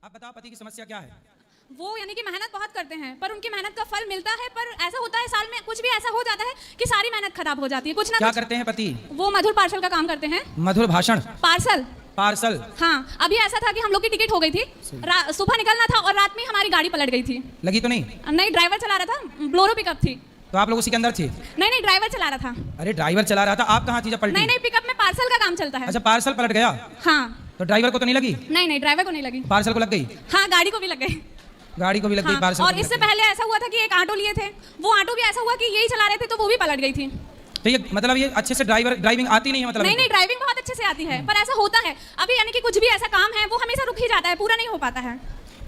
आप बताओ पति की समस्या क्या है? वो यानी कि मेहनत बहुत करते हैं पर उनकी मेहनत का फल मिलता है, पर ऐसा होता है साल में कुछ भी ऐसा हो जाता है कि सारी मेहनत खराब हो जाती है। कुछ ना क्या कुछ करते हैं पति? वो मधुर पार्सल का काम करते हैं। मधुर भाषण? पार्सल। पार्सल? हाँ, अभी ऐसा था कि हम लोग की टिकट हो गई थी, सुबह निकलना था और रात में हमारी गाड़ी पलट गई थी। लगी तो नहीं? नहीं, ड्राइवर चला रहा था, ब्लोरो पिकअप थी। तो आप लोग उसी के अंदर थे? नहीं नहीं, ड्राइवर चला रहा था। अरे ड्राइवर चला रहा था, आप कहाँ थी जब पलटी? नहीं नहीं, पिकअप में पार्सल का काम चलता है। अच्छा, पार्सल पलट गया? हाँ। तो ड्राइवर को तो नहीं लगी? नहीं नहीं, ड्राइवर को नहीं लगी, पार्सल को लग गई? हाँ, गाड़ी को भी लग गई। गाड़ी को भी लग गई, हाँ, पार्सल और इससे पहले ऐसा हुआ था कि एक ऑटो लिए थे, वो ऑटो भी ऐसा हुआ कि यही चला रहे थे तो वो भी पलट गई थी। तो ये मतलब ये अच्छे से ड्राइविंग आती नहीं है मतलब? नहीं नहीं, ड्राइविंग बहुत अच्छे से आती है, पर ऐसा होता है अभी यानी कि कुछ भी ऐसा काम है वो हमेशा रुक ही जाता है, पूरा नहीं हो पाता है।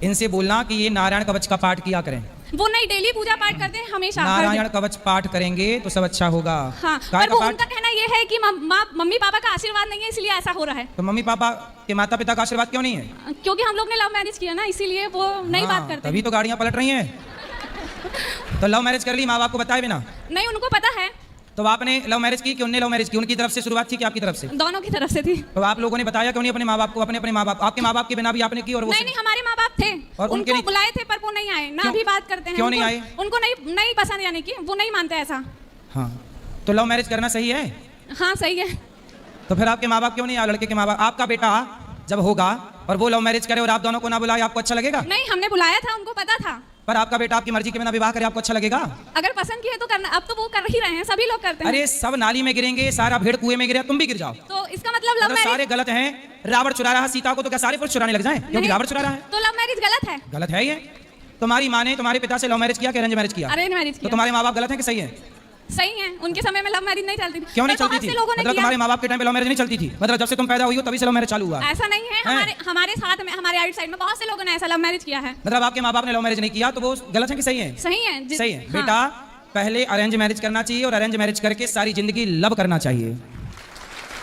इनसे बोलना कि ये नारायण कवच का पाठ किया करें। वो नहीं, डेली पूजा पाठ करते हैं हमेशा। नारायण कवच पाठ करेंगे तो सब अच्छा होगा। हाँ, पर वो उनका कहना ये है कि मम्मी पापा का आशीर्वाद नहीं है इसलिए ऐसा हो रहा है। तो मम्मी पापा के माता पिता का आशीर्वाद क्यों नहीं है? क्योंकि हम लोग ने लव मैरिज किया ना, इसीलिए वो नहीं बात करते। तभी तो गाड़ियां पलट रही हैं। तो लव मैरिज कर ली माँ बाप को बताए बिना? नहीं, उनको पता है। तो आपने लव मैरिज की कि उनने लव मैरिज की? उनकी तरफ से शुरुआत थी कि आपकी तरफ से? दोनों की तरफ से थी। तो आप लोगों ने बताया क्यों नहीं अपने माँ बाप को? अपने माँ बाप, आपके माँ बाप के बिना भी आपने की? और वो नहीं, हमारे माँ बाप थे और उनको बुलाए थे पर वो नहीं आए ना। अभी बात करते हैं। क्यों नहीं आए? उनको नहीं पसंद, यानी कि वो नहीं मानते ऐसा। हाँ, तो लव मैरिज करना सही है? हाँ सही है। तो फिर आपके माँ बाप क्यों नहीं आए? लड़के के माँ बाप? आपका बेटा जब होगा और वो लव मैरिज करे और आप दोनों को ना बुलाए, आपको अच्छा लगेगा? नहीं, हमने बुलाया था, उनको पता था। पर आपका बेटा आपकी मर्जी के बिना विवाह करे, आपको अच्छा लगेगा? अगर पसंद किए तो करना, अब तो वो कर ही रहे हैं, सभी लोग करते हैं। अरे सब नाली में गिरेंगे, सारा भेड़ कुएं में गिरे, तुम भी गिर जाओ। तो इसका मतलब लव मैरिज सारे गलत हैं। रावण चुरा रहा सीता को, तो क्या सारे पुरुष चुराने लग जाएं क्योंकि रावण चुरा रहा है? तो लव मैरिज गलत है? गलत है ये। तुम्हारी माँ ने तुम्हारे पिता से लव मैरिज किया कि अरेंज मैरिज किया? अरेंज मैरिज किया। तो तुम्हारे माँ बाप गलत है कि सही है? सही है, उनके समय में लव मैरिज नहीं चलती थी। क्यों नहीं चलती थी? मतलब तुम्हारे माँ बाप के टाइम पे लव मैरिज नहीं चलती थी? मतलब जब से तुम पैदा हुई हो तभी से लव मैरिज चालू हुआ? ऐसा नहीं है, हमारे साथ में, हमारे आउट साइड में बहुत से लोगों ने ऐसा लव मैरिज किया है। मतलब आपके माँ बाप ने लव मैरिज नहीं किया तो वो गलत है कि सही है? सही है। सही है। बेटा पहले अरेंज मैरिज करना चाहिए और अरेंज मैरिज करके सारी जिंदगी लव करना चाहिए,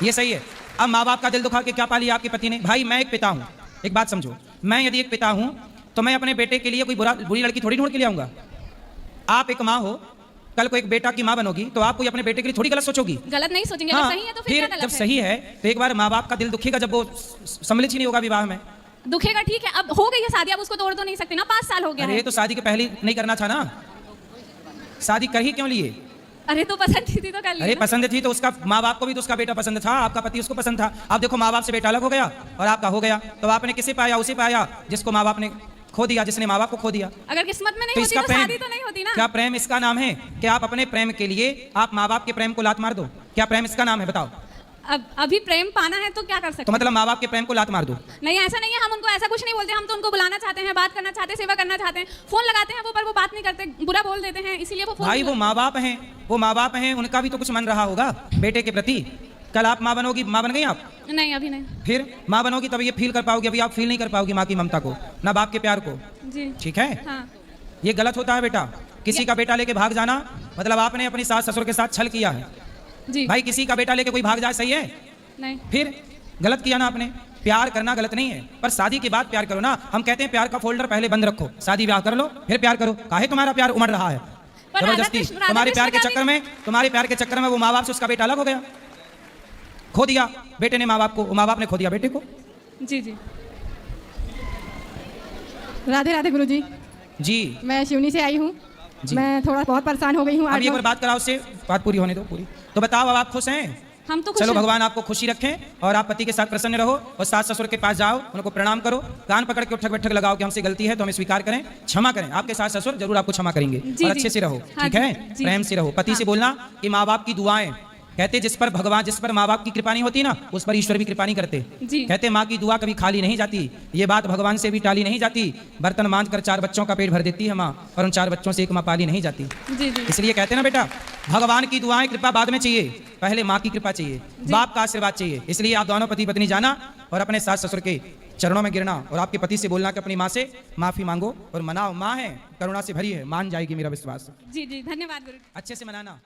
ये सही है। अब माँ बाप का दिल दुखा के क्या पाली आपके पति ने? भाई मैं एक पिता हूँ, एक बात समझो, मैं यदि एक पिता हूँ तो मैं अपने बेटे के लिए कोई बुरी लड़की थोड़ी ढूंढ के ले आऊंगा। आप एक माँ हो, कल को एक बेटा की माँ बनोगी तो आप कोई अपने बेटे के लिए थोड़ी गलत सोचोगी? गलत नहीं सोचेंगे। हाँ, सही है तो फिर जब सही है तो एक बार माँ बाप का दिल दुखेगा जब वो सम्मिलित ही नहीं होगा विवाह में। दुखेगा, ठीक है, अब हो गई है शादी, अब उसको तोड़ तो नहीं सकते ना, 5 साल हो गया है। अरे तो शादी के पहले नहीं करना था ना, शादी कर ही क्यों लिए? अरे तो पसंद थी तो कर ली। अरे पसंद थी तो उसका माँ बाप को भी तो उसका बेटा पसंद था, आपका पति उसको पसंद था। अब देखो माँ बाप से बेटा अलग हो गया और आपका हो गया, तो आपने किसे पाया? उसे पाया जिसको माँ बाप ने खो दिया, जिसने माँ बाप को खो दिया। अगर किस्मत में नहीं होती तो शादी तो नहीं होती ना। क्या प्रेम इसका नाम है? क्या आप अपने प्रेम के लिए आप माँ बाप के प्रेम को लात मार दो? क्या प्रेम इसका नाम है? बताओ। अब अभी प्रेम पाना है तो क्या कर सकते? तो मतलब माँ बाप के प्रेम को लात मार दो? नहीं, ऐसा नहीं है, हम उनको ऐसा कुछ नहीं बोलते, हम तो उनको बुलाना चाहते हैं, बात करना चाहते हैं, सेवा करना चाहते हैं, फोन लगाते हैं वो, पर वो बात नहीं करते, बुरा बोल देते हैं, इसीलिए वो फोन। भाई वो माँ बाप हैं, वो माँ बाप हैं, उनका भी तो कुछ मन रहा होगा बेटे के प्रति। कल आप माँ बनोगी, माँ बन गई आप? नहीं, अभी नहीं। फिर माँ बनोगी तब ये फील कर पाओगी, अभी आप फील नहीं कर पाओगी माँ की ममता को, ना बाप के प्यार को। जी ठीक है। हाँ। ये गलत होता है बेटा, किसी का बेटा लेके भाग जाना मतलब आपने अपनी सास ससुर के साथ छल किया है। जी भाई किसी का बेटा लेके कोई भाग जाए सही है? नहीं। फिर गलत किया ना आपने। प्यार करना गलत नहीं है, पर शादी के बाद प्यार करो ना। हम कहते हैं प्यार का फोल्डर पहले बंद रखो, शादी ब्याह कर लो फिर प्यार करो। काहे तुम्हारा प्यार उमड़ रहा है जबरदस्ती? तुम्हारे प्यार के चक्कर में वो माँ बाप से उसका बेटा अलग हो गया, खो दिया बेटे ने माँ बाप को, माँ बाप ने खो दिया बेटे को। जी जी। राधे राधे गुरुजी। जी मैं शिवनी से आई हूँ, मैं थोड़ा बहुत परेशान हो गई हूँ। अब एक बार बात कराओ, उससे बात पूरी होने दो पूरी। तो बताओ अब आप खुश हैं? हम तो खुश चलो हैं। भगवान आपको खुशी रखें और आप पति के साथ प्रसन्न रहो और सास ससुर के पास जाओ, उनको प्रणाम करो, कान पकड़ के उठक बैठक लगाओ कि हमसे गलती है तो हमें स्वीकार करें, क्षमा करें। आपके सास ससुर जरूर आपको क्षमा करेंगे और अच्छे से रहो, ठीक है? प्रेम से रहो। पति से बोलना कि माँ बाप की दुआएं, कहते जिस पर माँ बाप की कृपा नहीं होती ना, उस पर ईश्वर भी कृपा नहीं करते। कहते माँ की दुआ कभी खाली नहीं जाती, ये बात भगवान से भी टाली नहीं जाती। बर्तन मांझ कर 4 बच्चों का पेट भर देती है माँ, और उन 4 बच्चों से एक माँ पाली नहीं जाती। इसलिए कहते हैं ना बेटा, भगवान की दुआएं कृपा बाद में चाहिए, पहले माँ की कृपा चाहिए, बाप का आशीर्वाद चाहिए। इसलिए आप दोनों पति पत्नी जाना और अपने सास ससुर के चरणों में गिरना और आपके पति से बोलना कि अपनी माँ से माफी मांगो और मनाओ। माँ है, करुणा से भरी है, मान जाएगी, मेरा विश्वास। जी जी, धन्यवाद गुरु। अच्छे से मनाना।